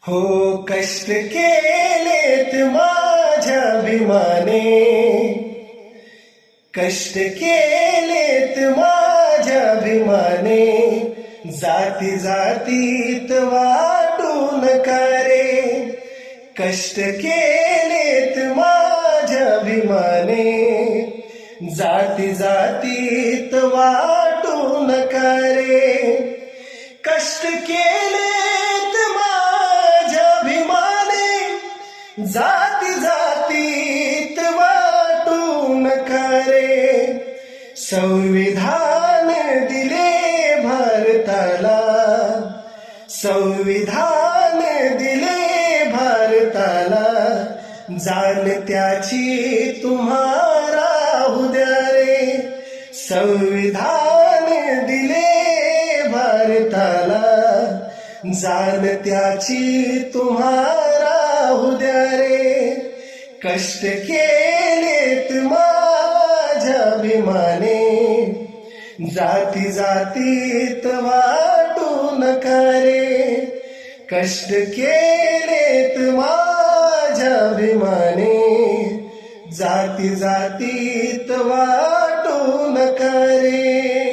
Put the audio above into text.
हो कष्ट केलेत माझ्या भीमाने, कष्ट केलेत माझ्या भीमाने, जाती जातीत वाटू नका रे. कष्ट केलेत माझ्या भीमाने, जाती जातीत वाटू नका रे. कष्ट केलेत माझ्या भीमाने, जाती जातीत वाटू नका रे. संविधान दिले भारताला, संविधान दिले भारताला, जाण त्याची तुम्हाला उद्या रे. संविधान दिले भारताला, जाण त्याची तुम्हाला उद्या रे. कष्ट केलेत माझ्या भीमाने, जाती जातीत वाटू नका रे. कष्ट केलेत माझ्या भीमाने, जाती जातीत वाटू नका रे.